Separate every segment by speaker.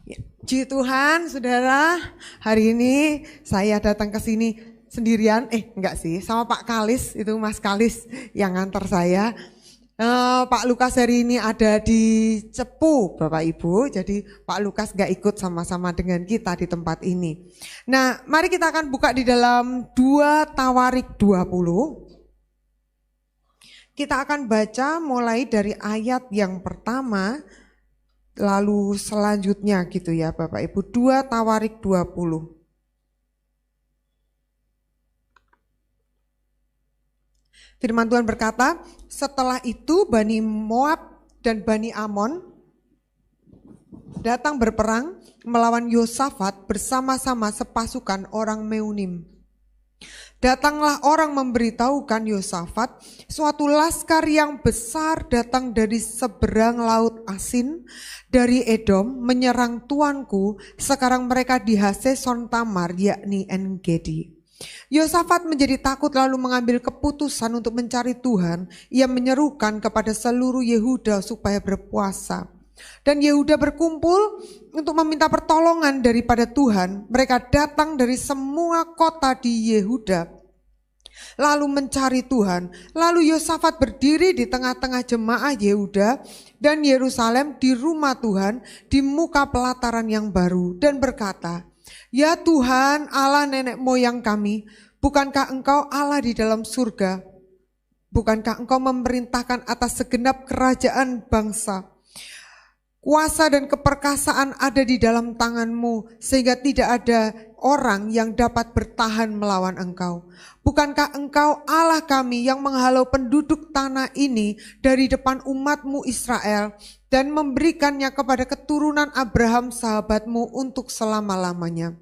Speaker 1: Puji Tuhan, saudara, hari ini saya datang ke sini sendirian, enggak sih, sama Pak Kalis, itu Mas Kalis yang ngantar saya. Pak Lukas hari ini ada di Cepu, Bapak Ibu, jadi Pak Lukas gak ikut sama-sama dengan kita di tempat ini. Nah, mari kita akan buka di dalam 2 Tawarik 20. Kita akan baca mulai dari ayat yang pertama, lalu selanjutnya gitu ya Bapak Ibu. 2 Tawarik 20. Firman Tuhan berkata, setelah itu Bani Moab dan Bani Amon datang berperang melawan Yosafat bersama-sama sepasukan orang Meunim. Datanglah orang memberitahukan Yosafat, suatu laskar yang besar datang dari seberang laut Asin, dari Edom, menyerang tuanku, sekarang mereka di Haseson Tamar, yakni En-Gedi. Yosafat menjadi takut lalu mengambil keputusan untuk mencari Tuhan. Ia menyerukan kepada seluruh Yehuda supaya berpuasa. Dan Yehuda berkumpul untuk meminta pertolongan daripada Tuhan. Mereka datang dari semua kota di Yehuda lalu mencari Tuhan. Lalu Yosafat berdiri di tengah-tengah jemaah Yehuda dan Yerusalem di rumah Tuhan di muka pelataran yang baru dan berkata, ya Tuhan Allah nenek moyang kami, bukankah Engkau Allah di dalam surga? Bukankah Engkau memerintahkan atas segenap kerajaan bangsa? Kuasa dan keperkasaan ada di dalam tangan-Mu, sehingga tidak ada orang yang dapat bertahan melawan Engkau. Bukankah Engkau Allah kami yang menghalau penduduk tanah ini dari depan umat-Mu Israel dan memberikannya kepada keturunan Abraham sahabat-Mu untuk selama-lamanya.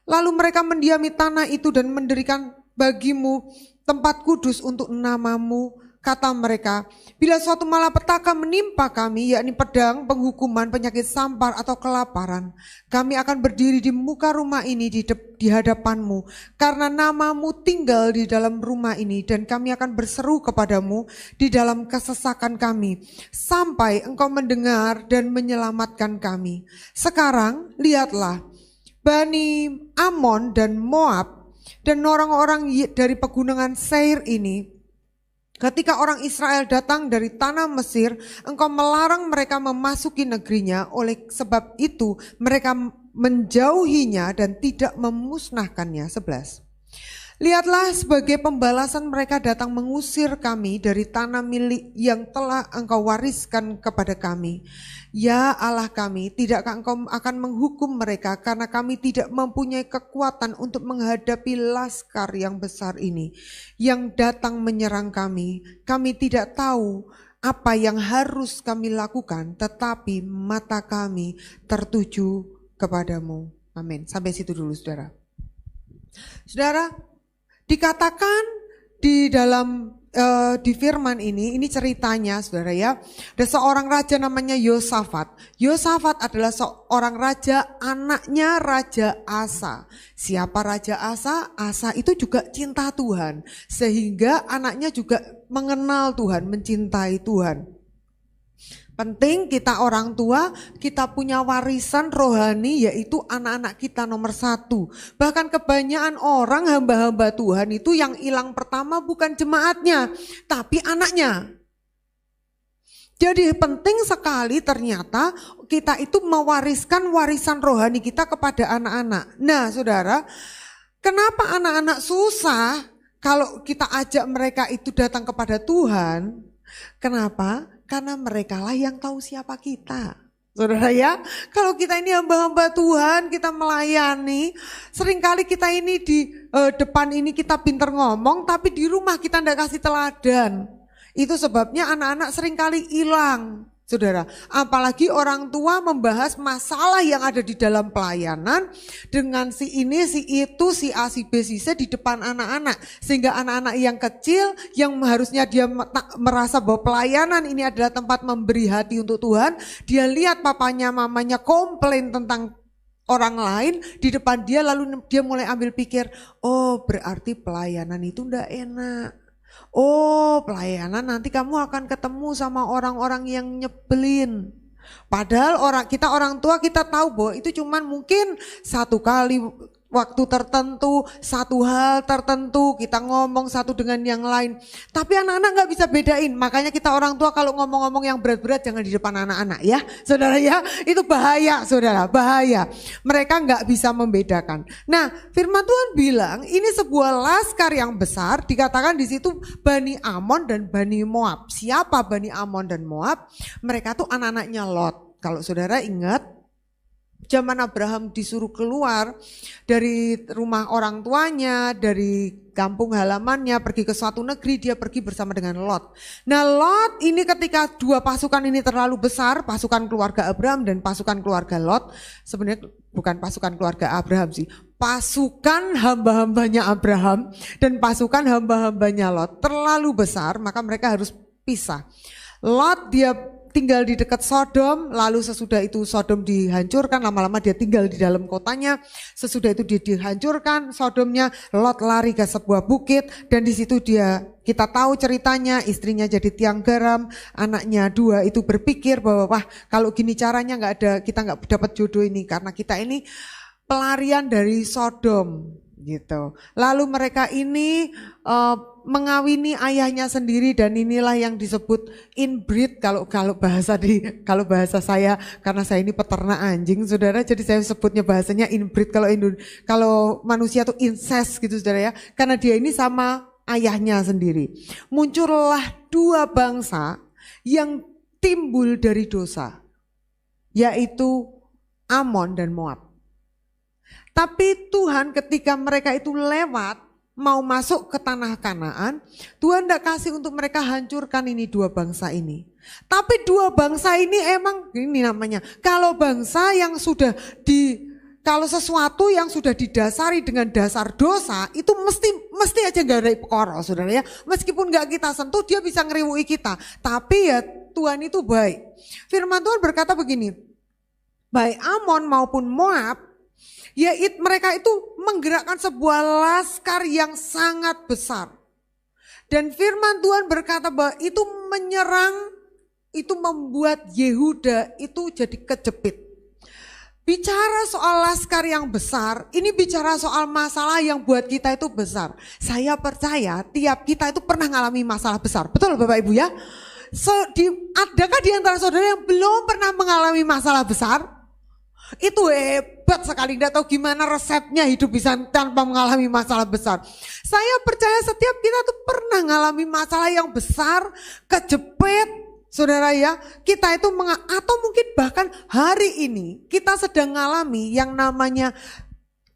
Speaker 1: Lalu mereka mendiami tanah itu dan mendirikan bagimu tempat kudus untuk nama-Mu. Kata mereka, bila suatu malapetaka menimpa kami, yakni pedang, penghukuman, penyakit sampar atau kelaparan, kami akan berdiri di muka rumah ini di hadapan-Mu, karena nama-Mu tinggal di dalam rumah ini, dan kami akan berseru kepadamu di dalam kesesakan kami, sampai Engkau mendengar dan menyelamatkan kami. Sekarang lihatlah, Bani Amon dan Moab dan orang-orang dari pegunungan Seir ini, ketika orang Israel datang dari tanah Mesir, Engkau melarang mereka memasuki negerinya. Oleh sebab itu mereka menjauhinya dan tidak memusnahkannya. 11. Lihatlah, sebagai pembalasan mereka datang mengusir kami dari tanah milik yang telah Engkau wariskan kepada kami. Ya Allah kami, tidakkah Engkau akan menghukum mereka karena kami tidak mempunyai kekuatan untuk menghadapi laskar yang besar ini yang datang menyerang kami. Kami tidak tahu apa yang harus kami lakukan, tetapi mata kami tertuju kepadamu. Amin. Sampai situ dulu saudara. Saudara, dikatakan di dalam di firman ini ceritanya saudara ya, ada seorang raja namanya Yosafat. Yosafat adalah seorang raja, anaknya Raja Asa. Siapa Raja Asa? Asa itu juga cinta Tuhan, sehingga anaknya juga mengenal Tuhan, mencintai Tuhan. Penting kita orang tua, kita punya warisan rohani, yaitu anak-anak kita nomor 1. Bahkan kebanyakan orang hamba-hamba Tuhan itu yang hilang pertama bukan jemaatnya, tapi anaknya. Jadi penting sekali ternyata kita itu mewariskan warisan rohani kita kepada anak-anak. Nah saudara, kenapa anak-anak susah kalau kita ajak mereka itu datang kepada Tuhan? Kenapa? Karena mereka lah yang tahu siapa kita. Saudara ya, kalau kita ini hamba-hamba Tuhan, kita melayani, seringkali kita ini di depan ini kita pinter ngomong, tapi di rumah kita enggak kasih teladan. Itu sebabnya anak-anak seringkali hilang. Saudara, apalagi orang tua membahas masalah yang ada di dalam pelayanan dengan si ini, si itu, si A, si B, si C di depan anak-anak. Sehingga anak-anak yang kecil yang harusnya dia merasa bahwa pelayanan ini adalah tempat memberi hati untuk Tuhan, dia lihat papanya mamanya komplain tentang orang lain di depan dia, lalu dia mulai ambil pikir, oh berarti pelayanan itu enggak enak. Oh pelayanan nanti kamu akan ketemu sama orang-orang yang nyebelin. Padahal kita orang tua kita tahu bahwa itu cuman mungkin satu kali waktu tertentu, satu hal tertentu, kita ngomong satu dengan yang lain. Tapi anak-anak gak bisa bedain, makanya kita orang tua kalau ngomong-ngomong yang berat-berat jangan di depan anak-anak ya. Saudara ya, itu bahaya saudara, bahaya. Mereka gak bisa membedakan. Nah firman Tuhan bilang ini sebuah laskar yang besar, dikatakan di situ Bani Amon dan Bani Moab. Siapa Bani Amon dan Moab? Mereka tuh anak-anaknya Lot. Kalau saudara ingat, zaman Abraham disuruh keluar dari rumah orang tuanya, dari kampung halamannya, pergi ke suatu negeri, dia pergi bersama dengan Lot. Nah Lot ini ketika dua pasukan ini terlalu besar, pasukan keluarga Abraham dan pasukan keluarga Lot, sebenarnya bukan pasukan keluarga Abraham sih, pasukan hamba-hambanya Abraham dan pasukan hamba-hambanya Lot terlalu besar, maka mereka harus pisah. Lot dia tinggal di dekat Sodom, lalu sesudah itu Sodom dihancurkan, lama-lama dia tinggal di dalam kotanya, sesudah itu dia dihancurkan Sodomnya, Lot lari ke sebuah bukit dan di situ kita tahu ceritanya, istrinya jadi tiang garam, anaknya 2 itu berpikir bahwa wah kalau gini caranya kita nggak dapat jodoh ini karena kita ini pelarian dari Sodom gitu. Lalu mereka ini mengawini ayahnya sendiri dan inilah yang disebut inbreed kalau bahasa saya, karena saya ini peternak anjing saudara, jadi saya sebutnya bahasanya inbreed. Kalau manusia tuh incest gitu saudara ya, karena dia ini sama ayahnya sendiri. Muncullah 2 bangsa yang timbul dari dosa, yaitu Amon dan Moab. Tapi Tuhan ketika mereka itu lewat mau masuk ke tanah Kanaan, Tuhan tidak kasih untuk mereka hancurkan ini 2 bangsa ini. Tapi 2 bangsa ini emang ini namanya, kalau sesuatu yang sudah didasari dengan dasar dosa itu mesti aja gak ada perkara saudara ya. Meskipun gak kita sentuh dia bisa ngeriwui kita. Tapi ya Tuhan itu baik. Firman Tuhan berkata begini, baik Amon maupun Moab, mereka itu menggerakkan sebuah laskar yang sangat besar. Dan firman Tuhan berkata bahwa itu menyerang, itu membuat Yehuda itu jadi kejepit. Bicara soal laskar yang besar, ini bicara soal masalah yang buat kita itu besar. Saya percaya tiap kita itu pernah mengalami masalah besar. Betul Bapak Ibu ya? Adakah di antara saudara yang belum pernah mengalami masalah besar? Itu hebat sekali, tidak tahu gimana resepnya hidup bisa tanpa mengalami masalah besar. Saya percaya setiap kita tuh pernah mengalami masalah yang besar, kejepit, saudara ya. Kita itu atau mungkin bahkan hari ini kita sedang mengalami yang namanya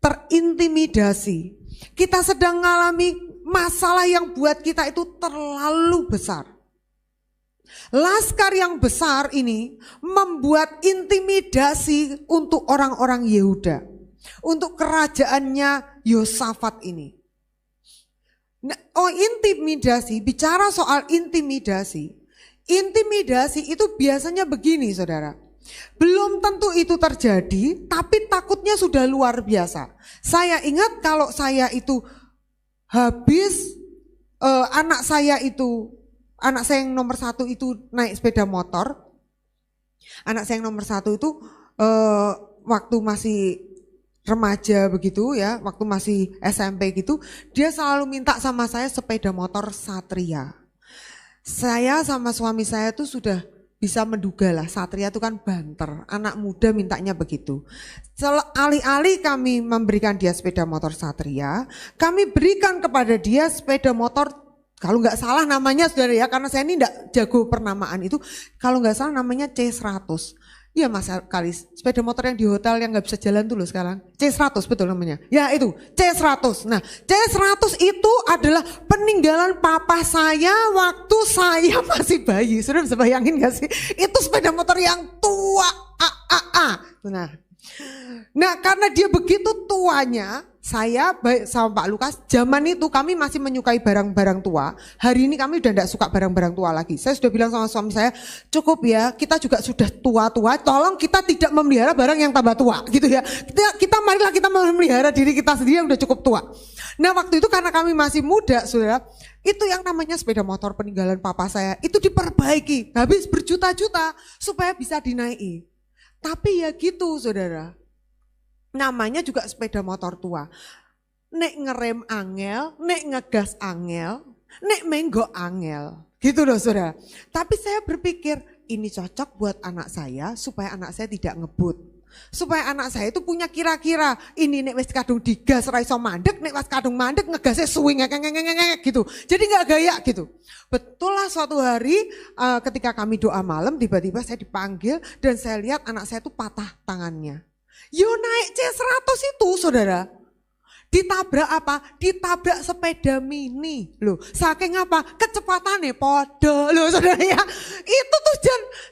Speaker 1: terintimidasi. Kita sedang mengalami masalah yang buat kita itu terlalu besar. Laskar yang besar ini membuat intimidasi untuk orang-orang Yehuda, untuk kerajaannya Yosafat ini. Intimidasi, bicara soal intimidasi itu biasanya begini saudara. Belum tentu itu terjadi, tapi takutnya sudah luar biasa. Saya ingat kalau saya itu habis anak saya yang nomor 1 itu naik sepeda motor. Anak saya yang nomor 1 itu waktu masih remaja begitu ya, waktu masih SMP gitu, dia selalu minta sama saya sepeda motor Satria. Saya sama suami saya tuh sudah bisa menduga lah, Satria itu kan banter, anak muda mintanya begitu. Alih-alih kami memberikan dia sepeda motor Satria, kami berikan kepada dia sepeda motor, kalau nggak salah namanya saudara ya, karena saya ini nggak jago pernamaan itu, kalau nggak salah namanya C100. Iya Mas Kalis, sepeda motor yang di hotel yang nggak bisa jalan dulu sekarang. C100 betul namanya. Ya itu C100. Nah C100 itu adalah peninggalan papa saya waktu saya masih bayi. Sudah bisa bayangin nggak sih? Itu sepeda motor yang tua. Nah Nah karena dia begitu tuanya, saya baik sama Pak Lukas, zaman itu kami masih menyukai barang-barang tua. Hari ini kami udah tidak suka barang-barang tua lagi. Saya sudah bilang sama suami saya, cukup ya, kita juga sudah tua-tua, tolong kita tidak memelihara barang yang tambah tua gitu ya. Marilah kita memelihara diri kita sendiri yang udah cukup tua. Nah waktu itu karena kami masih muda saudara, itu yang namanya sepeda motor peninggalan papa saya, itu diperbaiki, habis berjuta-juta supaya bisa dinaiki. Tapi ya gitu saudara. Namanya juga sepeda motor tua. Nek ngerem angel, nek ngegas angel, nek menggok angel. Gitu loh saudara. Tapi saya berpikir ini cocok buat anak saya supaya anak saya tidak ngebut. Supaya anak saya itu punya kira-kira ini nek wis kadung digas ra iso mandek, nek pas kadung mandek ngegasnya swing gitu. Jadi nggak gaya gitu. Betul lah suatu hari ketika kami doa malam tiba-tiba saya dipanggil dan saya lihat anak saya itu patah tangannya. Yo naik C100 itu saudara. Ditabrak apa? Ditabrak sepeda mini. Loh, saking apa? Kecepatannya podo. Loh saudara ya. Itu tuh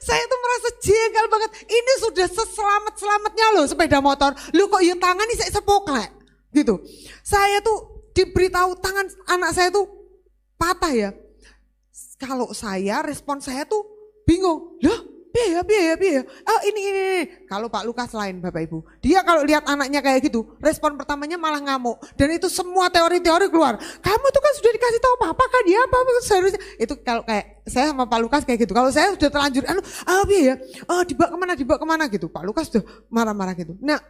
Speaker 1: saya tuh merasa jengkel banget. Ini sudah seselamat-selamatnya loh sepeda motor. Loh kok yang tangan ini saya sepoklek. Gitu. Saya tuh diberitahu tangan anak saya tuh patah ya. Kalau saya, respon saya tuh bingung. Loh? Biaya. Oh ini. Kalau Pak Lukas lain Bapak Ibu. Dia kalau lihat anaknya kayak gitu, respon pertamanya malah ngamuk. Dan itu semua teori-teori keluar. Kamu tuh kan sudah dikasih tahu apa kan dia apa seharusnya. Itu kalau kayak saya sama Pak Lukas kayak gitu. Kalau saya sudah terlanjur, biaya. Dibawa kemana gitu. Pak Lukas sudah marah-marah gitu. Nah,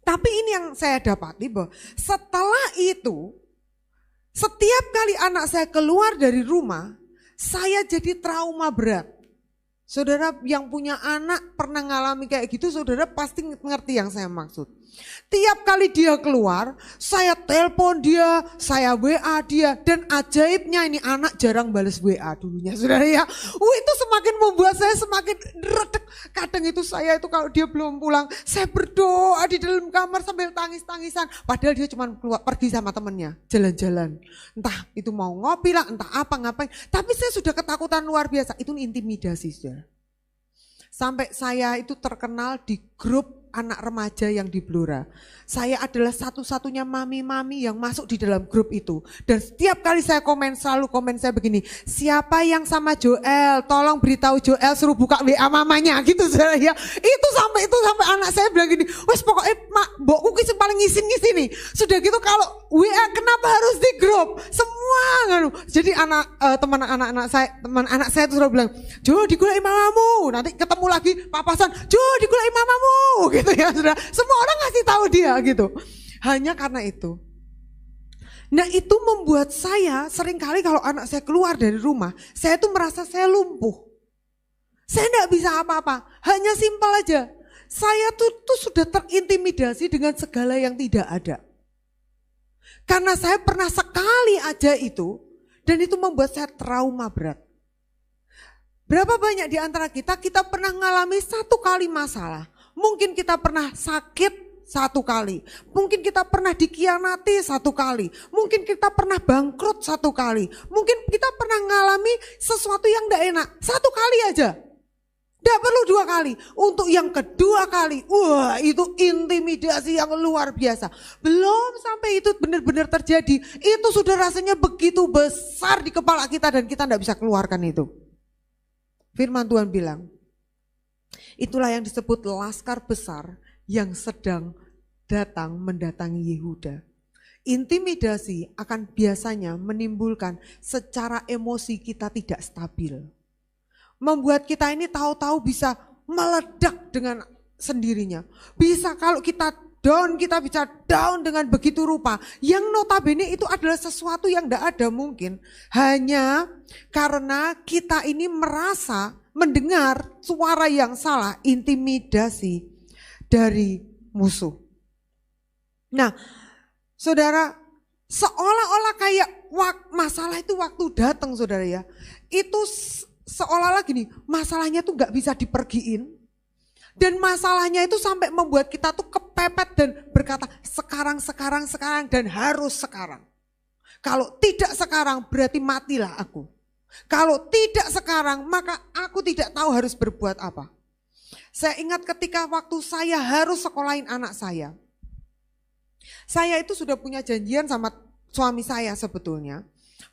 Speaker 1: tapi ini yang saya dapati bahwa setelah itu, setiap kali anak saya keluar dari rumah, saya jadi trauma berat. Saudara yang punya anak pernah ngalami kayak gitu, saudara pasti ngerti yang saya maksud. Tiap kali dia keluar, saya telepon dia, saya WA dia. Dan ajaibnya ini anak jarang balas WA dulunya saudara ya. Itu semakin membuat saya semakin redek. Kadang itu saya itu kalau dia belum pulang, saya berdoa di dalam kamar sambil tangis-tangisan. Padahal dia cuma keluar pergi sama temennya, jalan-jalan. Entah itu mau ngopi lah, entah apa ngapain. Tapi saya sudah ketakutan luar biasa, itu intimidasi saudara. Sampai saya itu terkenal di grup anak remaja yang di Blora. Saya adalah satu-satunya mami-mami yang masuk di dalam grup itu. Dan setiap kali saya komen, selalu komen saya begini, siapa yang sama Joel, tolong beritahu Joel suruh buka WA mamanya gitu saya. Itu sampai anak saya bilang gini, wes pokoknya mbokku ki paling ngisin nih. Sudah gitu kalau WA kenapa harus di grup? Semua jadi teman anak saya itu selalu bilang, Jo digulai mamamu, nanti ketemu lagi papasan, Jo digulai mamamu gitu ya saudara. Semua orang ngasih tahu dia gitu. Hanya karena itu. Nah itu membuat saya seringkali kalau anak saya keluar dari rumah, saya tuh merasa saya lumpuh. Saya enggak bisa apa-apa, hanya simpel aja. Saya tuh sudah terintimidasi dengan segala yang tidak ada. Karena saya pernah sekali aja itu, dan itu membuat saya trauma berat. Berapa banyak di antara kita pernah mengalami satu kali masalah. Mungkin kita pernah sakit satu kali. Mungkin kita pernah dikhianati satu kali. Mungkin kita pernah bangkrut satu kali. Mungkin kita pernah mengalami sesuatu yang tidak enak. Satu kali aja. Tidak perlu dua kali. Untuk yang kedua kali, wah itu intimidasi yang luar biasa. Belum sampai itu benar-benar terjadi. Itu sudah rasanya begitu besar di kepala kita dan kita tidak bisa keluarkan itu. Firman Tuhan bilang, itulah yang disebut laskar besar yang sedang datang mendatangi Yehuda. Intimidasi akan biasanya menimbulkan secara emosi kita tidak stabil. Membuat kita ini tahu-tahu bisa meledak dengan sendirinya. Bisa kalau kita bisa down dengan begitu rupa. Yang notabene itu adalah sesuatu yang tidak ada mungkin. Hanya karena kita ini merasa mendengar suara yang salah, intimidasi dari musuh. Nah, saudara, seolah-olah kayak masalah itu waktu datang saudara ya. Itu seolah-olah gini, masalahnya tuh gak bisa dipergiin. Dan masalahnya itu sampai membuat kita tuh kepepet dan berkata sekarang dan harus sekarang. Kalau tidak sekarang berarti matilah aku. Kalau tidak sekarang maka aku tidak tahu harus berbuat apa. Saya ingat ketika waktu saya harus sekolahin anak saya. Saya itu sudah punya janjian sama suami saya sebetulnya,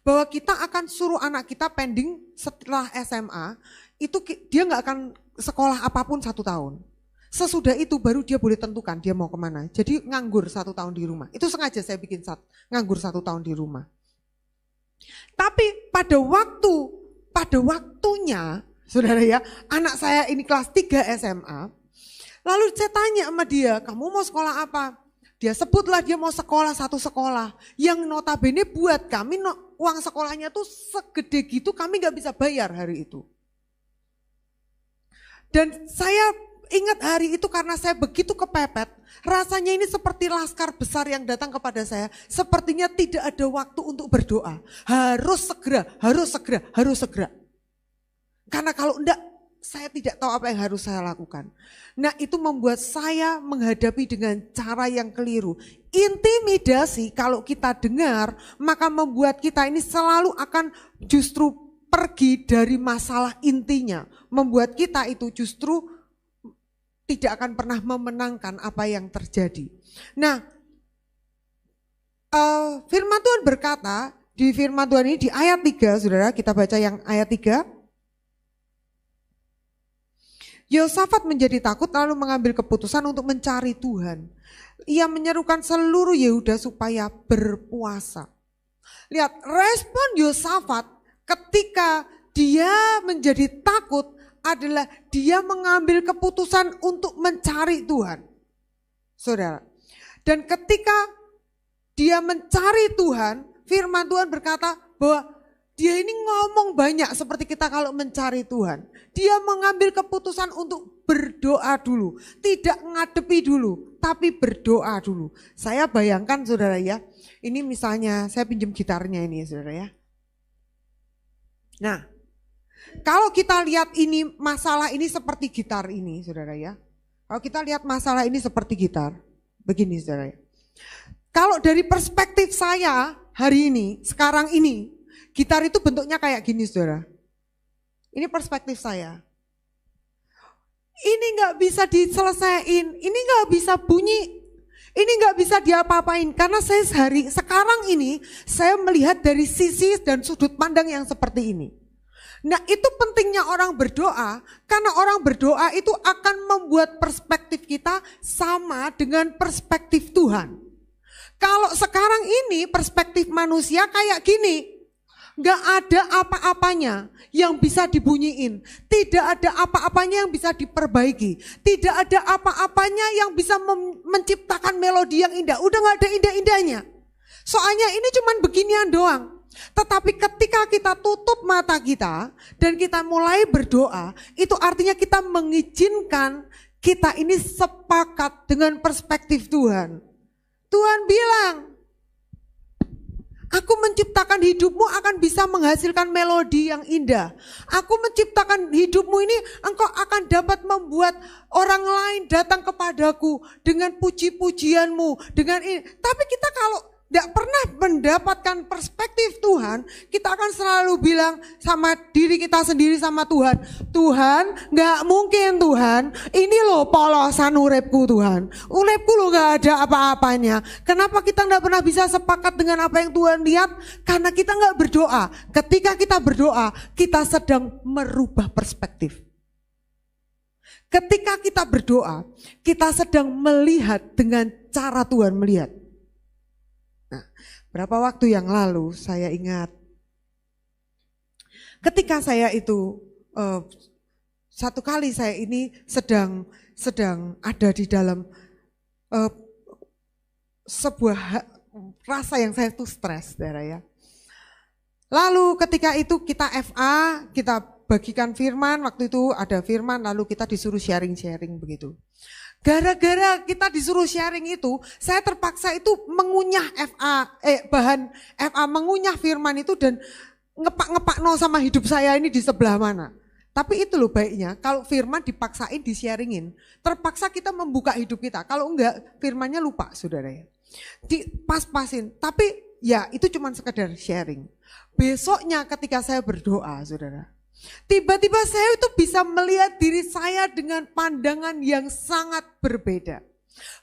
Speaker 1: bahwa kita akan suruh anak kita pending setelah SMA, itu dia nggak akan sekolah apapun 1 tahun. Sesudah itu baru dia boleh tentukan dia mau kemana. Jadi nganggur 1 tahun di rumah. Itu sengaja saya bikin nganggur 1 tahun di rumah. Tapi pada waktunya, saudara ya, anak saya ini kelas 3 SMA, lalu saya tanya sama dia, kamu mau sekolah apa? Dia sebutlah dia mau sekolah satu sekolah yang notabene buat kami uang sekolahnya tuh segede gitu kami gak bisa bayar hari itu. Dan saya ingat hari itu karena saya begitu kepepet, rasanya ini seperti laskar besar yang datang kepada saya. Sepertinya tidak ada waktu untuk berdoa. Harus segera. Karena kalau enggak, saya tidak tahu apa yang harus saya lakukan. Nah, itu membuat saya menghadapi dengan cara yang keliru. Intimidasi kalau kita dengar, maka membuat kita ini selalu akan justru pergi dari masalah intinya. Membuat kita itu justru tidak akan pernah memenangkan apa yang terjadi. Nah, firman Tuhan berkata, di firman Tuhan ini di ayat 3, saudara, kita baca yang ayat 3. Yosafat menjadi takut lalu mengambil keputusan untuk mencari Tuhan. Ia menyerukan seluruh Yehuda supaya berpuasa. Lihat respon Yosafat ketika dia menjadi takut adalah dia mengambil keputusan untuk mencari Tuhan. Saudara, dan ketika dia mencari Tuhan, firman Tuhan berkata bahwa dia ini ngomong banyak seperti kita kalau mencari Tuhan. Dia mengambil keputusan untuk berdoa dulu. Tidak ngadepi dulu, tapi berdoa dulu. Saya bayangkan saudara ya, ini misalnya saya pinjam gitarnya ini saudara ya. Nah, kalau kita lihat ini masalah ini seperti gitar ini saudara ya. Kalau kita lihat masalah ini seperti gitar, begini saudara ya. Kalau dari perspektif saya hari ini, sekarang ini, gitar itu bentuknya kayak gini saudara. Ini perspektif saya. Ini gak bisa diselesaikan, ini gak bisa bunyi, ini gak bisa diapa-apain. Karena saya sekarang ini saya melihat dari sisi dan sudut pandang yang seperti ini. Nah itu pentingnya orang berdoa, karena orang berdoa itu akan membuat perspektif kita sama dengan perspektif Tuhan. Kalau sekarang ini perspektif manusia kayak gini, gak ada apa-apanya yang bisa dibunyiin. Tidak ada apa-apanya yang bisa diperbaiki. Tidak ada apa-apanya yang bisa menciptakan melodi yang indah. Udah gak ada indah-indahnya. Soalnya ini cuman beginian doang. Tetapi ketika kita tutup mata kita dan kita mulai berdoa, itu artinya kita mengizinkan kita ini sepakat dengan perspektif Tuhan. Tuhan bilang, aku menciptakan hidupmu akan bisa menghasilkan melodi yang indah. Aku menciptakan hidupmu ini, engkau akan dapat membuat orang lain datang kepadaku dengan puji-pujianmu. Dengan ini. Tapi kita kalau tidak pernah mendapatkan perspektif Tuhan, kita akan selalu bilang sama diri kita sendiri sama Tuhan, Tuhan gak mungkin Tuhan, ini loh polosan uripku Tuhan, uripku loh gak ada apa-apanya. Kenapa kita gak pernah bisa sepakat dengan apa yang Tuhan lihat? Karena kita gak berdoa. Ketika kita berdoa, kita sedang merubah perspektif. Ketika kita berdoa, kita sedang melihat dengan cara Tuhan melihat. Nah, berapa waktu yang lalu saya ingat ketika saya itu satu kali saya ini sedang ada di dalam sebuah rasa yang saya tuh stres, saudara ya. Lalu ketika itu kita FA, kita bagikan firman, waktu itu ada firman lalu kita disuruh sharing-sharing begitu. Gara-gara kita disuruh sharing itu, saya terpaksa itu mengunyah bahan FA, mengunyah firman itu dan ngepak-ngepak sama hidup saya ini di sebelah mana. Tapi itu loh baiknya, kalau firman dipaksain di-sharingin, terpaksa kita membuka hidup kita. Kalau enggak, firmannya lupa saudara ya. Dipas-pasin, tapi ya itu cuma sekedar sharing. Besoknya ketika saya berdoa saudara, Tiba-tiba saya itu bisa melihat diri saya dengan pandangan yang sangat berbeda.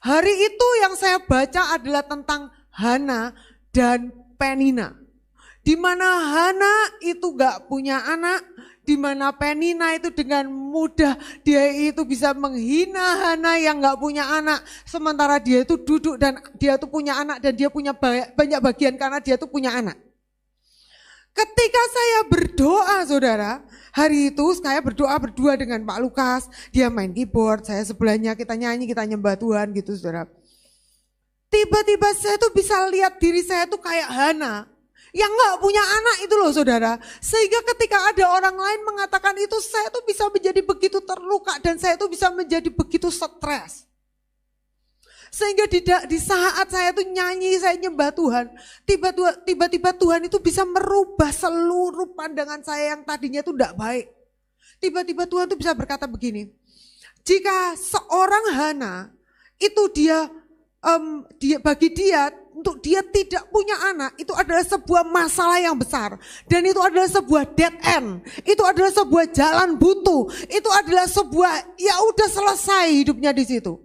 Speaker 1: Hari itu yang saya baca adalah tentang Hana dan Penina. Di mana Hana itu gak punya anak, di mana Penina itu dengan mudah dia itu bisa menghina Hana yang gak punya anak. Sementara dia itu duduk dan dia itu punya anak dan dia punya banyak bagian karena dia itu punya anak. Ketika saya berdoa saudara, hari itu saya berdoa berdua dengan Pak Lukas. Dia main keyboard, saya sebelahnya, kita nyanyi, kita nyembah Tuhan gitu saudara. Tiba-tiba saya tuh bisa lihat diri saya tuh kayak Hana. Yang gak punya anak itu loh saudara. Sehingga ketika ada orang lain mengatakan itu, saya tuh bisa menjadi begitu terluka dan saya tuh bisa menjadi begitu stres. Sehingga di saat saya tuh nyanyi, saya nyembah Tuhan, tiba-tiba Tuhan itu bisa merubah seluruh pandangan saya yang tadinya tuh gak baik. Tiba-tiba Tuhan tuh bisa berkata begini, jika seorang Hana itu bagi dia untuk dia tidak punya anak itu adalah sebuah masalah yang besar dan itu adalah sebuah dead end, itu adalah sebuah jalan buntu, itu adalah sebuah ya udah selesai hidupnya di situ.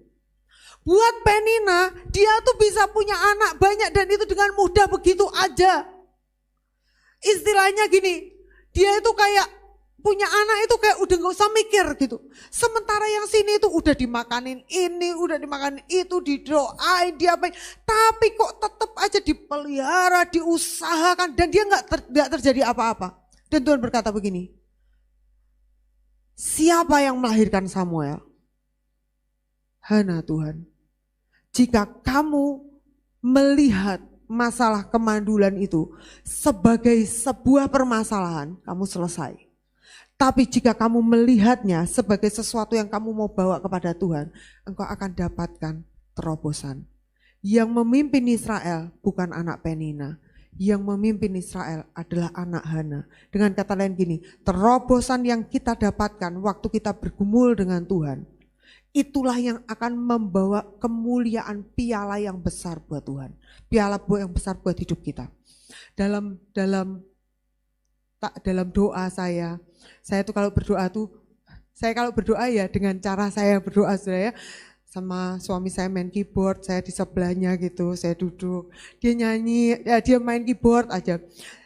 Speaker 1: Buat Penina dia tuh bisa punya anak banyak dan itu dengan mudah begitu aja. Istilahnya gini, dia itu kayak punya anak itu kayak udah gak usah mikir gitu. Sementara yang sini itu udah dimakanin ini, udah dimakanin itu, didoain, diapain. Tapi kok tetap aja dipelihara, diusahakan dan dia gak terjadi apa-apa. Dan Tuhan berkata begini, siapa yang melahirkan Samuel? Hana Tuhan. Jika kamu melihat masalah kemandulan itu sebagai sebuah permasalahan, kamu selesai. Tapi jika kamu melihatnya sebagai sesuatu yang kamu mau bawa kepada Tuhan, engkau akan dapatkan terobosan. Yang memimpin Israel bukan anak Penina, yang memimpin Israel adalah anak Hana. Dengan kata lain gini, terobosan yang kita dapatkan waktu kita bergumul dengan Tuhan, itulah yang akan membawa kemuliaan piala yang besar buat Tuhan. Piala yang besar buat hidup kita. Dalam doa saya tuh kalau berdoa ya dengan cara saya berdoa saudara ya. Sama suami saya main keyboard, saya di sebelahnya gitu, saya duduk. Dia nyanyi, ya dia main keyboard aja.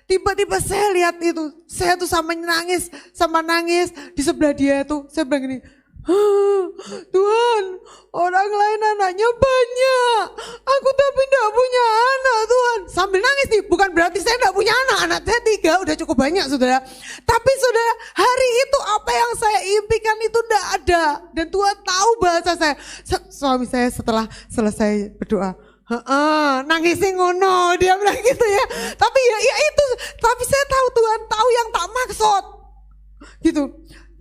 Speaker 1: Tiba-tiba saya lihat itu, saya tuh sama nangis di sebelah dia tuh. Saya bilang gini, Tuhan, orang lain anaknya banyak, aku tapi gak punya anak Tuhan. Sambil nangis nih, bukan berarti saya gak punya anak saya 3, udah cukup banyak saudara. Tapi saudara, hari itu apa yang saya impikan itu gak ada. Dan Tuhan tahu bahasa saya. Suami saya setelah selesai berdoa, nangisin ngono, dia bilang gitu ya. Tapi ya itu, tapi saya tahu Tuhan tahu yang tak maksud. Gitu,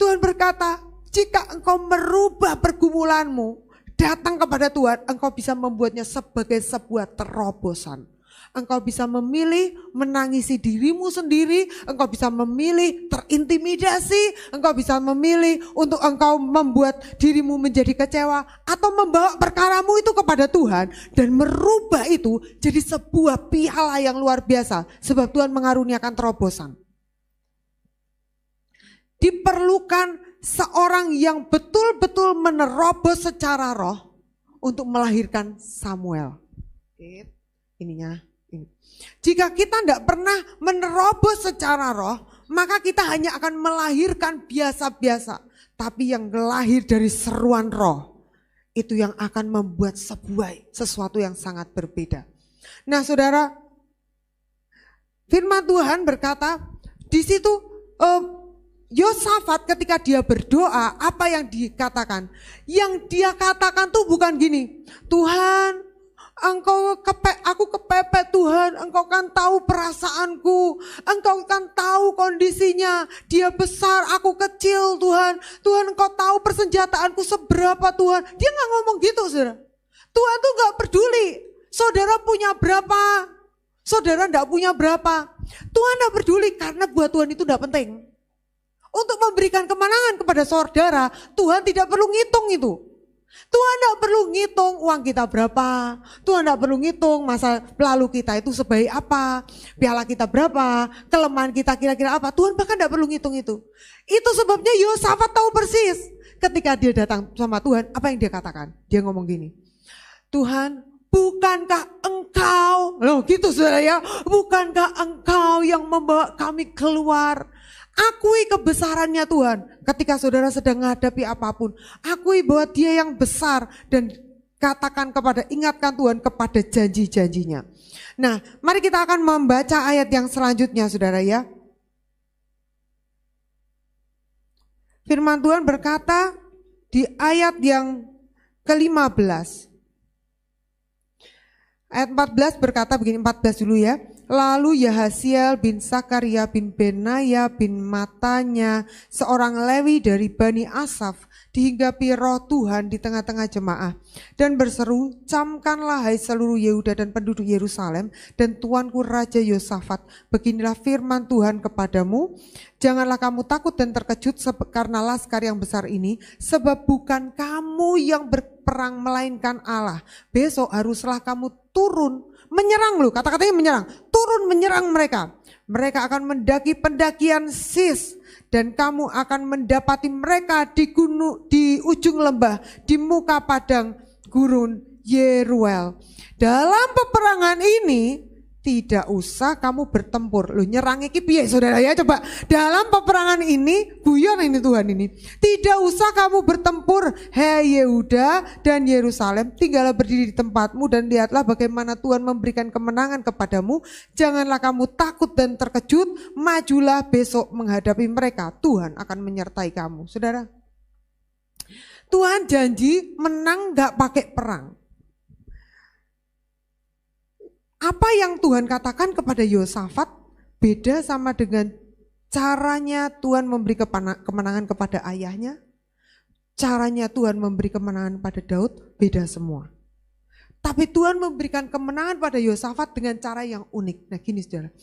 Speaker 1: Tuhan berkata, jika engkau merubah pergumulanmu, datang kepada Tuhan, engkau bisa membuatnya sebagai sebuah terobosan. Engkau bisa memilih menangisi dirimu sendiri, engkau bisa memilih terintimidasi, engkau bisa memilih untuk engkau membuat dirimu menjadi kecewa atau membawa perkaramu itu kepada Tuhan dan merubah itu jadi sebuah piala yang luar biasa sebab Tuhan mengaruniakan terobosan. Diperlukan seorang yang betul-betul menerobos secara roh untuk melahirkan Samuel. Ini. Jika kita tidak pernah menerobos secara roh, maka kita hanya akan melahirkan biasa-biasa. Tapi yang lahir dari seruan roh, itu yang akan membuat sesuatu yang sangat berbeda. Nah saudara, firman Tuhan berkata, di situ Yosafat ketika dia berdoa, apa yang dikatakan? Yang dia katakan tuh bukan gini, Tuhan, aku kepepet Tuhan, engkau kan tahu perasaanku, engkau kan tahu kondisinya, dia besar, aku kecil Tuhan, Tuhan engkau tahu persenjataanku seberapa Tuhan. Dia gak ngomong gitu saudara. Tuhan tuh gak peduli, saudara punya berapa, saudara gak punya berapa. Tuhan gak peduli karena buat Tuhan itu gak penting. Untuk memberikan kemenangan kepada saudara, Tuhan tidak perlu ngitung itu. Tuhan tidak perlu ngitung uang kita berapa. Tuhan tidak perlu ngitung masa lalu kita itu sebaik apa. Piala kita berapa. Kelemahan kita kira-kira apa. Tuhan bahkan tidak perlu ngitung itu. Itu sebabnya Yosafat tahu persis. Ketika dia datang sama Tuhan, apa yang dia katakan? Dia ngomong gini. Tuhan, bukankah engkau, loh gitu saudara ya. Bukankah engkau yang membawa kami keluar. Akui kebesarannya Tuhan ketika saudara sedang menghadapi apapun. Akui bahwa dia yang besar dan ingatkan Tuhan kepada janji-janjinya. Nah, mari kita akan membaca ayat yang selanjutnya saudara ya. Firman Tuhan berkata di ayat yang ke-15. Ayat 14 berkata begini, 14 dulu ya. Lalu Yahasiel bin Sakaria bin Benaya bin Matanya, seorang Lewi dari Bani Asaf, dihinggapi roh Tuhan di tengah-tengah jemaah dan berseru, camkanlah hai seluruh Yehuda dan penduduk Yerusalem dan tuanku Raja Yosafat, beginilah firman Tuhan kepadamu, janganlah kamu takut dan terkejut karena laskar yang besar ini, sebab bukan kamu yang berperang melainkan Allah. Besok haruslah kamu turun menyerang loh, kata-katanya menyerang, turun menyerang mereka. Mereka akan mendaki pendakian Sis dan kamu akan mendapati mereka di ujung lembah, di muka padang gurun Yeruel. Dalam peperangan ini tidak usah kamu bertempur. Loh nyerang iki piye saudara ya, coba. Dalam peperangan ini, guyon ini Tuhan ini. Tidak usah kamu bertempur, hei Yehuda dan Yerusalem. Tinggallah berdiri di tempatmu dan lihatlah bagaimana Tuhan memberikan kemenangan kepadamu. Janganlah kamu takut dan terkejut. Majulah besok menghadapi mereka. Tuhan akan menyertai kamu. Saudara, Tuhan janji menang gak pakai perang. Apa yang Tuhan katakan kepada Yosafat beda sama dengan caranya Tuhan memberi kemenangan kepada ayahnya. Caranya Tuhan memberi kemenangan pada Daud beda semua. Tapi Tuhan memberikan kemenangan pada Yosafat dengan cara yang unik. Nah gini saudara,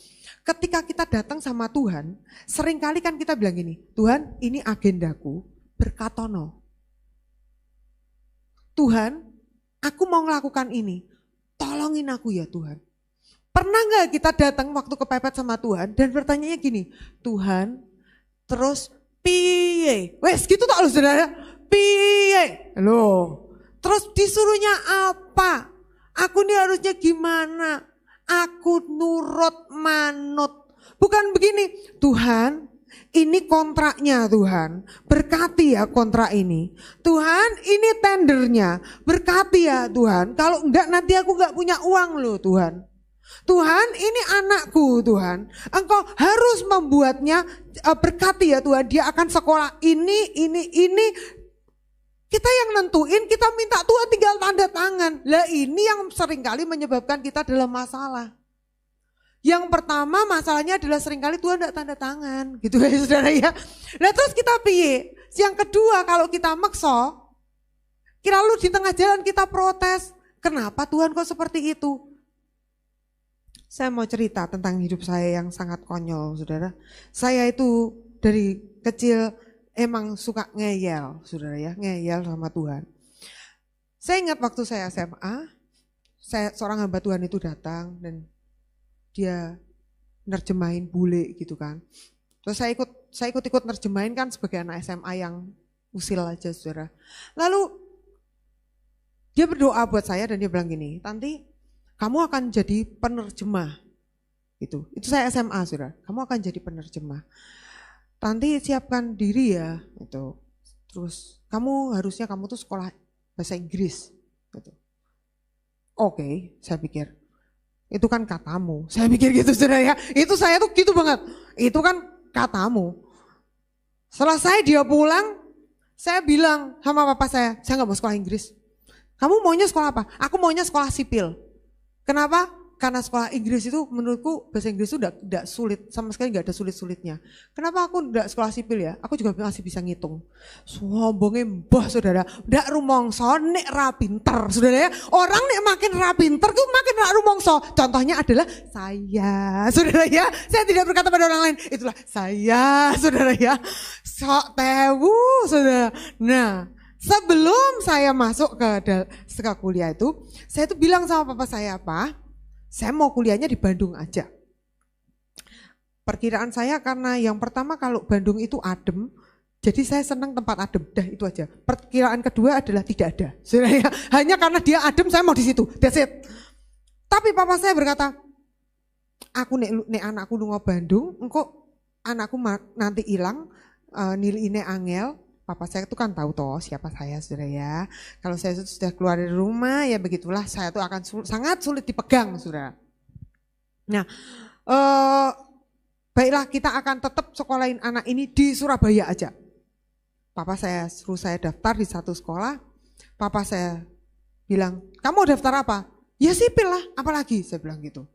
Speaker 1: ketika kita datang sama Tuhan, seringkali kan kita bilang gini, Tuhan ini agendaku, berkatono. Tuhan, aku mau melakukan ini, tolongin aku ya Tuhan. Pernah gak kita datang waktu kepepet sama Tuhan dan bertanya gini, Tuhan terus piye? Wes gitu tak lo saudara, piye? Loh, terus disuruhnya apa? Aku ini harusnya gimana? Aku nurut manut. Bukan begini, Tuhan ini kontraknya Tuhan, berkati ya kontrak ini. Tuhan ini tendernya, berkati ya Tuhan. Kalau enggak nanti aku enggak punya uang loh Tuhan. Tuhan ini anakku Tuhan, engkau harus membuatnya berkati ya Tuhan. Dia akan sekolah ini. Kita yang nentuin, kita minta Tuhan tinggal tanda tangan. Lah ini yang seringkali menyebabkan kita dalam masalah. Yang pertama masalahnya adalah seringkali Tuhan tidak tanda tangan gitu ya saudara ya. Nah terus kita piye? Yang kedua kalau kita maksa, lalu di tengah jalan kita protes. Kenapa Tuhan kok seperti itu? Saya mau cerita tentang hidup saya yang sangat konyol saudara. Saya itu dari kecil emang suka ngeyel saudara ya, ngeyel sama Tuhan. Saya ingat waktu saya SMA, seorang hamba Tuhan itu datang dan dia nerjemahin bule gitu kan. Terus saya ikut nerjemahin kan sebagai anak SMA yang usil aja saudara. Lalu dia berdoa buat saya dan dia bilang gini, Tanti kamu akan jadi penerjemah. Itu saya SMA saudara, kamu akan jadi penerjemah. Tanti siapkan diri ya. Gitu. Terus harusnya kamu tuh sekolah bahasa Inggris. Gitu. Oke, saya pikir. Itu kan katamu. Saya pikir gitu saudara ya. Itu saya tuh gitu banget. Itu kan katamu. Selesai dia pulang, saya bilang sama papa saya gak mau sekolah Inggris. Kamu maunya sekolah apa? Aku maunya sekolah sipil. Kenapa? Karena sekolah Inggris itu menurutku bahasa Inggris itu tidak sulit. Sama sekali gak ada sulit-sulitnya. Kenapa aku tidak sekolah sipil ya? Aku juga masih bisa ngitung. Sombongnya mbah saudara. Ndak rumongso nek ra pinter saudara ya. Orang nek makin ra pinter tuh makin ra rumongso. Contohnya adalah saya saudara ya. Saya tidak berkata pada orang lain. Itulah saya saudara ya. Sok tewu saudara. Nah Sebelum saya masuk ke kuliah itu, saya tuh bilang sama papa saya, Pak, saya mau kuliahnya di Bandung aja. Perkiraan saya karena yang pertama kalau Bandung itu adem, jadi saya senang tempat adem, dah itu aja. Perkiraan kedua adalah tidak ada. Hanya karena dia adem saya mau di situ, that's it. Tapi papa saya berkata, aku nek anakku lunga Bandung, engko anakku nanti hilang, nilainya angel. Papa saya itu kan tahu toh siapa saya, saudara ya. Kalau saya sudah keluar dari rumah ya begitulah, saya tuh akan sangat sulit dipegang, saudara. Nah, baiklah kita akan tetap sekolahin anak ini di Surabaya aja. Papa saya suruh saya daftar di satu sekolah. Papa saya bilang, kamu daftar apa? Ya sipil lah, apalagi saya bilang gitu.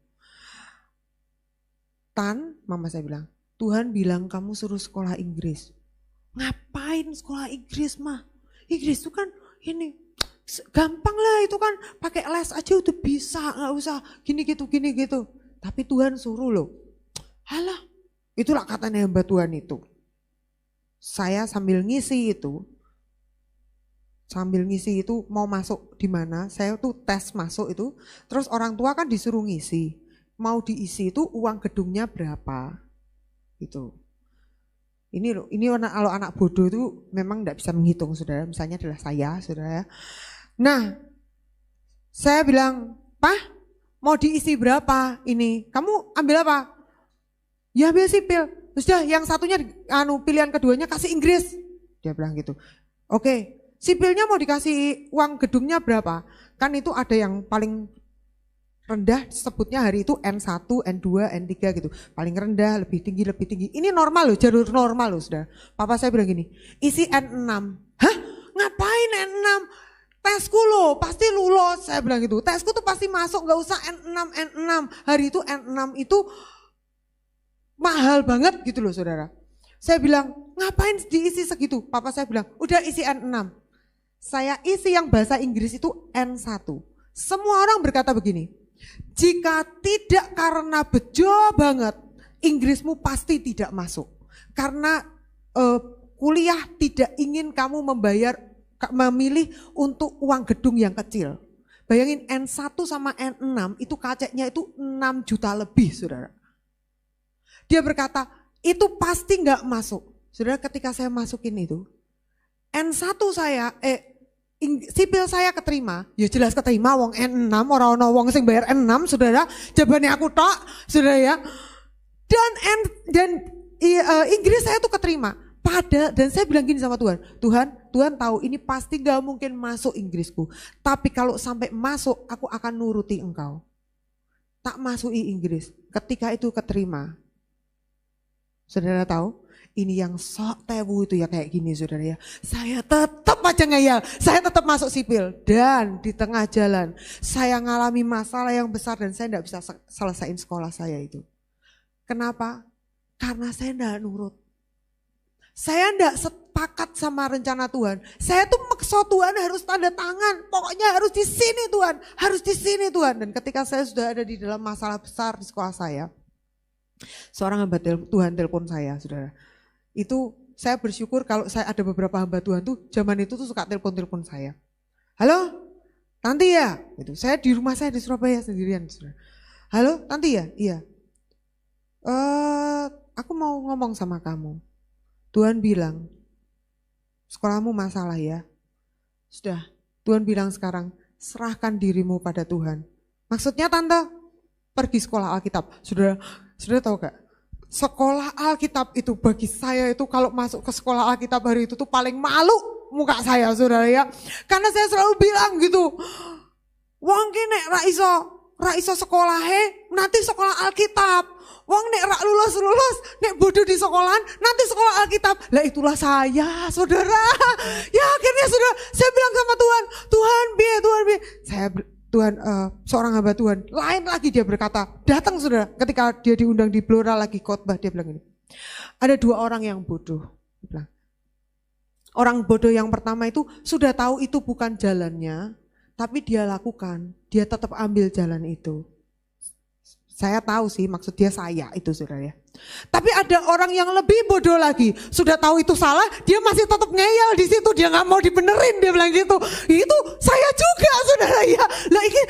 Speaker 1: Mama saya bilang, Tuhan bilang kamu suruh sekolah Inggris. Ngapain sekolah Inggris mah? Inggris itu kan ini gampang lah, itu kan pakai les aja udah bisa, nggak usah gini gitu. Tapi Tuhan suruh loh. Halah, itulah katanya hamba Tuhan itu. Saya sambil ngisi itu mau masuk di mana, saya tuh tes masuk itu, terus orang tua kan disuruh ngisi. Mau diisi itu uang gedungnya berapa? Gitu. Ini kalau anak bodoh itu memang tidak bisa menghitung, saudara. Misalnya adalah saya, saudara. Nah, saya bilang, Pak, mau diisi berapa ini? Kamu ambil apa? Ya ambil sipil. Sudah, yang satunya pilihan keduanya kasih Inggris. Dia bilang gitu. Oke, sipilnya mau dikasih uang gedungnya berapa? Kan itu ada yang paling rendah sebutnya hari itu N1, N2, N3 gitu. Paling rendah, lebih tinggi. Ini normal loh, jalur normal loh, saudara. Papa saya bilang gini, isi N6. Hah? Ngapain N6? Tesku loh, pasti lulus. Saya bilang gitu, tesku tuh pasti masuk, gak usah N6. Hari itu N6 itu mahal banget gitu loh, saudara. Saya bilang, ngapain diisi segitu? Papa saya bilang, udah isi N6. Saya isi yang bahasa Inggris itu N1. Semua orang berkata begini, jika tidak karena bejo banget, Inggrismu pasti tidak masuk. Karena kuliah tidak ingin kamu memilih untuk uang gedung yang kecil. Bayangin N1 sama N6 itu kaceknya itu 6 juta lebih, saudara. Dia berkata, itu pasti gak masuk. Saudara, ketika saya masukin itu, N1 saya, sipil saya keterima, ya jelas keterima, wong N6, orang-orang wong sing bayar N6, saudara, jawabannya aku tok, saudara ya. Dan Inggris saya tuh keterima. Dan saya bilang gini sama Tuhan, Tuhan tahu ini pasti gak mungkin masuk Inggrisku. Tapi kalau sampai masuk, aku akan nuruti engkau. Tak masuki Inggris, ketika itu keterima. Saudara tahu? Ini yang sok tewu itu ya kayak gini, saudara ya. Saya tetap aja ngeyel, saya tetap masuk sipil. Dan di tengah jalan saya ngalami masalah yang besar dan saya tidak bisa selesaiin sekolah saya itu. Kenapa? Karena saya tidak nurut. Saya tidak sepakat sama rencana Tuhan. Saya tuh maksa Tuhan harus tanda tangan. Pokoknya harus di sini Tuhan, harus di sini Tuhan. Dan ketika saya sudah ada di dalam masalah besar di sekolah saya, seorang hamba Tuhan telepon saya, saudara. Itu saya bersyukur kalau saya ada beberapa hamba Tuhan tuh zaman itu tuh suka telepon saya. Halo, Tanti ya? Gitu. Saya di rumah saya di Surabaya sendirian. Saudara. Halo, Tanti ya? Iya. Aku mau ngomong sama kamu. Tuhan bilang, sekolahmu masalah ya. Sudah, Tuhan bilang sekarang, serahkan dirimu pada Tuhan. Maksudnya Tante, pergi sekolah Alkitab. Saudara tahu gak? Sekolah Alkitab itu bagi saya itu kalau masuk ke sekolah Alkitab hari itu tuh paling malu muka saya, saudara ya. Karena saya selalu bilang gitu, wong ki nek ra iso sekolah nanti sekolah Alkitab. Wong nek ra lulus nek bodoh di sekolahan nanti sekolah Alkitab. Lah itulah saya, saudara. Ya akhirnya saudara, saya bilang sama Tuhan biar. Tuhan, seorang hamba Tuhan, lain lagi dia berkata, datang saudara, ketika dia diundang di Blora lagi khotbah, dia bilang ini, ada 2 orang yang bodoh. Dia bilang, orang bodoh yang pertama itu sudah tahu itu bukan jalannya, tapi dia lakukan, dia tetap ambil jalan itu. Saya tahu sih maksud dia saya itu saudara ya. Tapi ada orang yang lebih bodoh lagi. Sudah tahu itu salah, dia masih tetap ngeyel di situ. Dia nggak mau dibenerin, dia bilang gitu. Itu saya juga saudara ya. Lah ini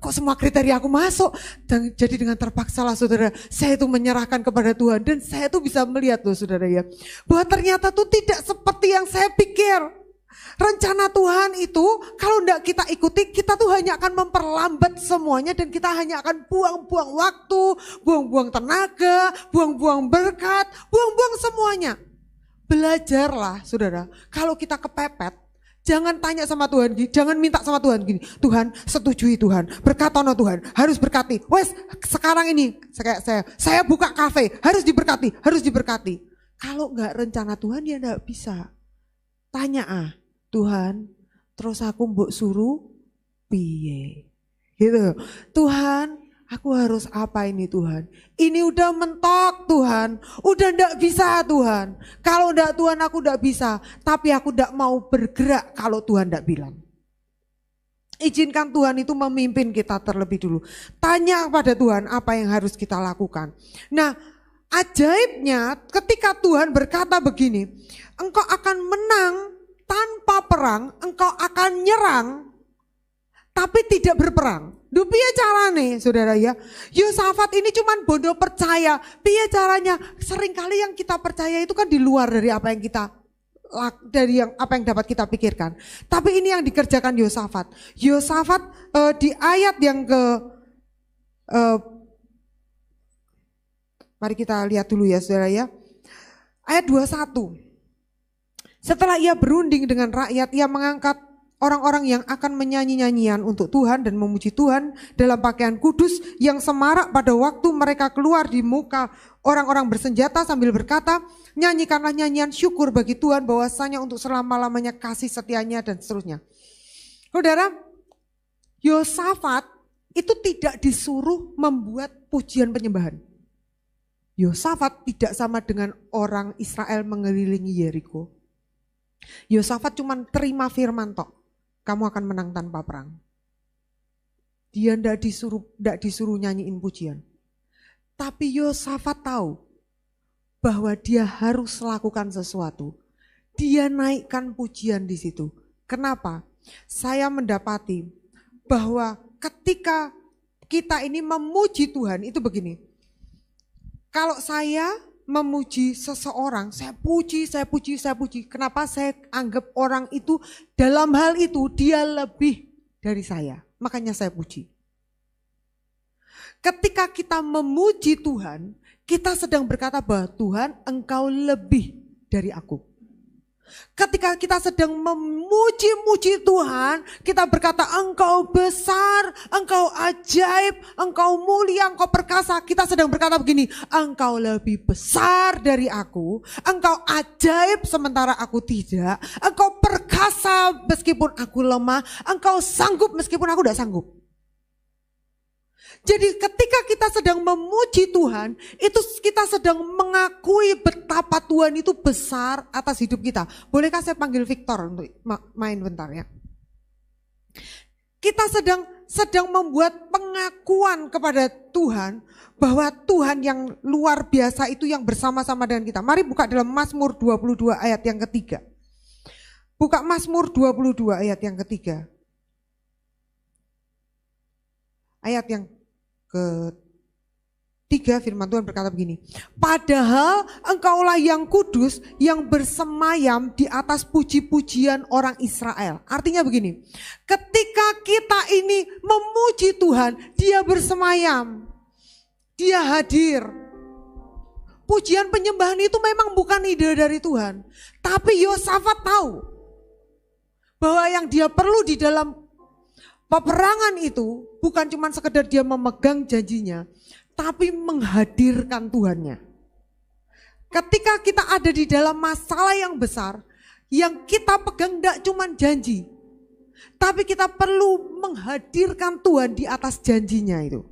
Speaker 1: kok semua kriteria aku masuk. Dan jadi dengan terpaksa lah saudara, saya itu menyerahkan kepada Tuhan. Dan saya tuh bisa melihat loh saudara ya, bahwa ternyata tuh tidak seperti yang saya pikir. Rencana Tuhan itu kalau tidak kita ikuti, kita tuh hanya akan memperlambat semuanya dan kita hanya akan buang-buang waktu, buang-buang tenaga, buang-buang berkat, buang-buang semuanya. Belajarlah saudara, kalau kita kepepet, jangan tanya sama Tuhan, jangan minta sama Tuhan gini, Tuhan setujui Tuhan, berkatono Tuhan, harus berkati. Wes sekarang ini saya buka kafe, harus diberkati, harus diberkati. Kalau enggak rencana Tuhan ya enggak bisa. Tanya Tuhan, terus aku mbok suruh piye? Gitu. Tuhan, aku harus apa ini Tuhan? Ini udah mentok Tuhan, udah ndak bisa Tuhan. Kalau ndak Tuhan aku ndak bisa, tapi aku ndak mau bergerak kalau Tuhan ndak bilang. Izinkan Tuhan itu memimpin kita terlebih dulu. Tanya kepada Tuhan apa yang harus kita lakukan. Nah, ajaibnya ketika Tuhan berkata begini, engkau akan menang tanpa perang, engkau akan nyerang tapi tidak berperang. Duh piye carane saudara ya? Yosafat ini cuman bodoh percaya. Piye caranya? Seringkali yang kita percaya itu kan di luar dari apa yang kita apa yang dapat kita pikirkan. Tapi ini yang dikerjakan Yosafat. Yosafat di ayat yang mari kita lihat dulu ya saudara ya. Ayat 21. Setelah ia berunding dengan rakyat, ia mengangkat orang-orang yang akan menyanyi nyanyian untuk Tuhan dan memuji Tuhan dalam pakaian kudus yang semarak pada waktu mereka keluar di muka orang-orang bersenjata sambil berkata, nyanyikanlah nyanyian syukur bagi Tuhan bahwasanya untuk selama-lamanya kasih setianya dan seterusnya. Saudara, Yosafat itu tidak disuruh membuat pujian penyembahan. Yosafat tidak sama dengan orang Israel mengelilingi Yeriko. Yosafat cuma terima firman tok, kamu akan menang tanpa perang. Dia tidak disuruh nyanyiin pujian. Tapi Yosafat tahu bahwa dia harus lakukan sesuatu. Dia naikkan pujian di situ. Kenapa? Saya mendapati bahwa ketika kita ini memuji Tuhan itu begini. Kalau saya memuji seseorang, saya puji. Kenapa saya anggap orang itu dalam hal itu dia lebih dari saya, makanya saya puji. Ketika kita memuji Tuhan, kita sedang berkata bahwa Tuhan engkau lebih dari aku. Ketika kita sedang memuji-muji Tuhan, kita berkata engkau besar, engkau ajaib, engkau mulia, engkau perkasa. Kita sedang berkata begini, engkau lebih besar dari aku, engkau ajaib sementara aku tidak, engkau perkasa meskipun aku lemah, engkau sanggup meskipun aku tidak sanggup. Jadi ketika kita sedang memuji Tuhan, itu kita sedang mengakui betapa Tuhan itu besar atas hidup kita. Bolehkah saya panggil Victor untuk main bentar ya? Kita sedang membuat pengakuan kepada Tuhan bahwa Tuhan yang luar biasa itu yang bersama-sama dengan kita. Mari buka dalam Mazmur 22 ayat yang ketiga. Buka Mazmur 22 ayat yang ketiga. Ayat yang ketiga firman Tuhan berkata begini, padahal engkaulah yang kudus yang bersemayam di atas puji-pujian orang Israel. Artinya begini, ketika kita ini memuji Tuhan, dia bersemayam, dia hadir. Pujian penyembahan itu memang bukan ide dari Tuhan, tapi Yosafat tahu bahwa yang dia perlu di dalam peperangan itu bukan cuma sekedar dia memegang janjinya, tapi menghadirkan Tuhannya. Ketika kita ada di dalam masalah yang besar, yang kita pegang tidak cuma janji, tapi kita perlu menghadirkan Tuhan di atas janjinya itu.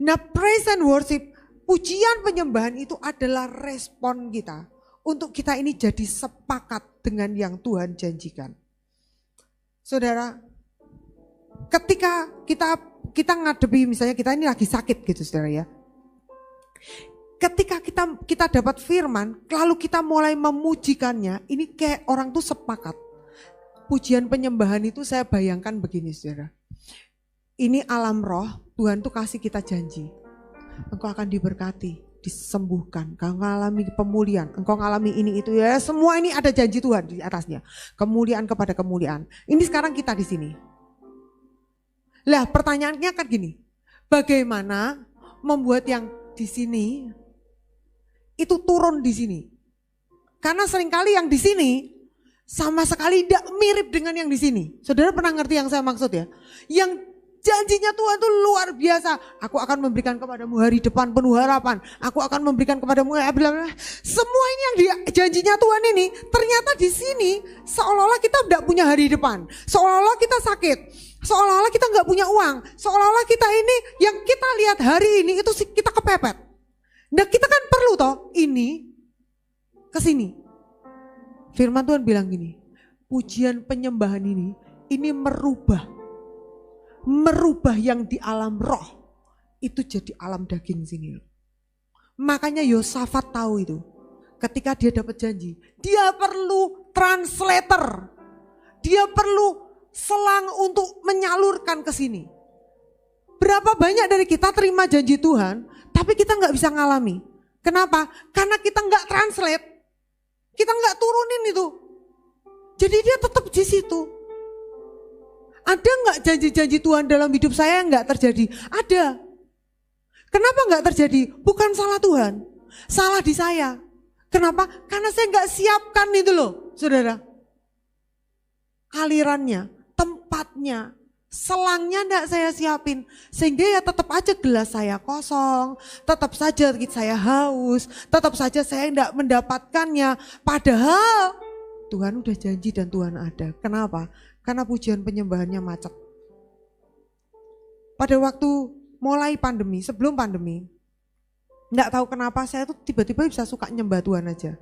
Speaker 1: Nah, praise and worship, pujian penyembahan itu adalah respon kita untuk kita ini jadi sepakat dengan yang Tuhan janjikan. Saudara, ketika kita ngadepi misalnya kita ini lagi sakit gitu saudara ya. Ketika kita dapat firman, lalu kita mulai memujikannya, ini kayak orang tuh sepakat. Pujian penyembahan itu saya bayangkan begini saudara. Ini alam roh, Tuhan tuh kasih kita janji. Engkau akan diberkati, disembuhkan, engkau mengalami pemulihan, engkau mengalami ini itu ya, semua ini ada janji Tuhan di atasnya. Kemuliaan kepada kemuliaan. Ini sekarang kita di sini. Lah pertanyaannya kan gini, bagaimana membuat yang di sini itu turun di sini? Karena seringkali yang di sini sama sekali tidak mirip dengan yang di sini. Saudara pernah ngerti yang saya maksud ya? Yang janjinya Tuhan itu luar biasa. Aku akan memberikan kepadamu hari depan penuh harapan. Aku akan memberikan kepadamu semua ini yang janjinya Tuhan ini. Ternyata di sini seolah-olah kita tidak punya hari depan. Seolah-olah kita sakit. Seolah-olah kita nggak punya uang. Seolah-olah kita ini yang kita lihat hari ini itu kita kepepet. Nah kita kan perlu toh ini ke sini. Firman Tuhan bilang gini, pujian penyembahan ini merubah yang di alam roh itu jadi alam daging sini. Makanya Yosafat tahu itu. Ketika dia dapat janji, dia perlu translator. Dia perlu selang untuk menyalurkan ke sini. Berapa banyak dari kita terima janji Tuhan, tapi kita nggak bisa ngalami. Kenapa? Karena kita nggak translate. Kita nggak turunin itu. Jadi dia tetap di situ. Ada nggak janji-janji Tuhan dalam hidup saya yang nggak terjadi? Ada. Kenapa nggak terjadi? Bukan salah Tuhan, salah di saya. Kenapa? Karena saya nggak siapkan itu loh, saudara. Alirannya, tempatnya, selangnya nggak saya siapin. Sehingga ya tetap aja gelas saya kosong, tetap saja saya haus, tetap saja saya nggak mendapatkannya. Padahal Tuhan udah janji dan Tuhan ada. Kenapa? Karena pujian penyembahannya macet. Pada waktu mulai pandemi, sebelum pandemi, enggak tahu kenapa saya tuh tiba-tiba bisa suka nyembah Tuhan aja.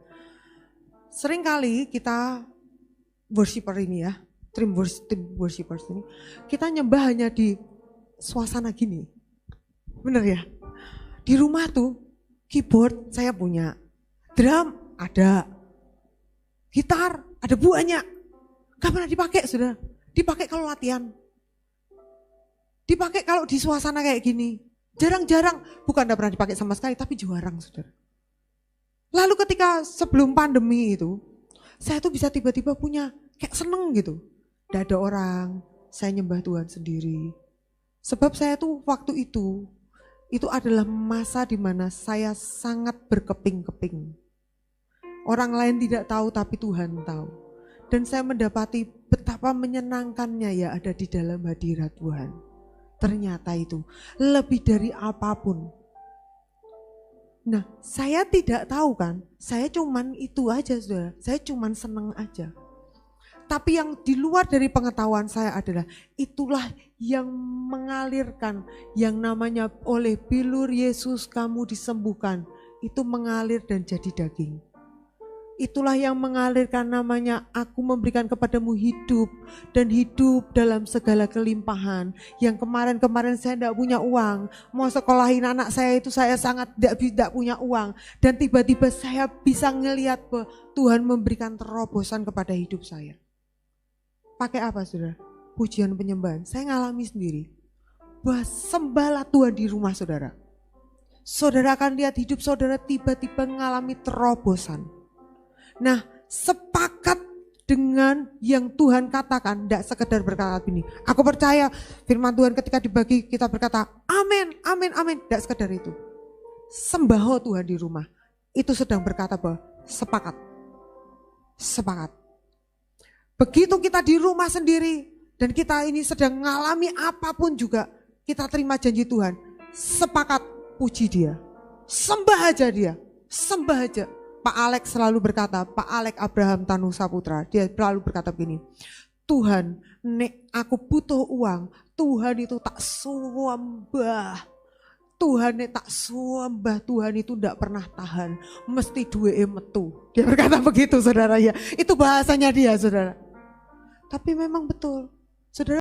Speaker 1: Sering kali kita worshiper ini ya, tim worshipers ini, kita nyembah hanya di suasana gini. Bener ya? Di rumah tuh keyboard saya punya, drum ada, gitar ada banyak. Gak pernah dipakai sudah, dipakai kalau latihan. Dipakai kalau di suasana kayak gini. Jarang-jarang, bukan gak pernah dipakai sama sekali, tapi jarang saudara. Lalu ketika sebelum pandemi itu, saya tuh bisa tiba-tiba punya kayak seneng gitu. Gak ada orang, saya nyembah Tuhan sendiri. Sebab saya tuh waktu itu adalah masa di mana saya sangat berkeping-keping. Orang lain tidak tahu tapi Tuhan tahu. Dan saya mendapati betapa menyenangkannya ya ada di dalam hadirat Tuhan. Ternyata itu lebih dari apapun. Nah saya tidak tahu kan, saya cuman itu aja saudara, saya cuman seneng aja. Tapi yang di luar dari pengetahuan saya adalah itulah yang mengalirkan yang namanya oleh bilur Yesus kamu disembuhkan. Itu mengalir dan jadi daging. Itulah yang mengalirkan namanya aku memberikan kepadamu hidup dan hidup dalam segala kelimpahan. Yang kemarin-kemarin saya tidak punya uang, mau sekolahin anak saya itu saya sangat tidak punya uang. Dan tiba-tiba saya bisa ngelihat bahwa Tuhan memberikan terobosan kepada hidup saya. Pakai apa saudara? Pujian penyembahan. Saya ngalami sendiri. Bahwa sembahlah Tuhan di rumah saudara. Saudara akan lihat hidup saudara tiba-tiba mengalami terobosan. Nah, sepakat dengan yang Tuhan katakan, tidak sekedar berkata begini. Aku percaya firman Tuhan ketika dibagi kita berkata, amin, amin, amin. Tidak sekedar itu. Sembaho Tuhan di rumah. Itu sedang berkata bahwa sepakat. Sepakat. Begitu kita di rumah sendiri dan kita ini sedang mengalami apapun juga, kita terima janji Tuhan. Sepakat puji dia. Sembah aja dia. Sembah aja. Pak Alex selalu berkata, Pak Alex Abraham Tanu Saputra, dia selalu berkata begini, Tuhan, nek aku butuh uang, Tuhan itu tak suambah. Tuhan nek tak suambah, Tuhan itu tidak pernah tahan, mesti duwe metu. Dia berkata begitu saudara ya, itu bahasanya dia saudara. Tapi memang betul, saudara.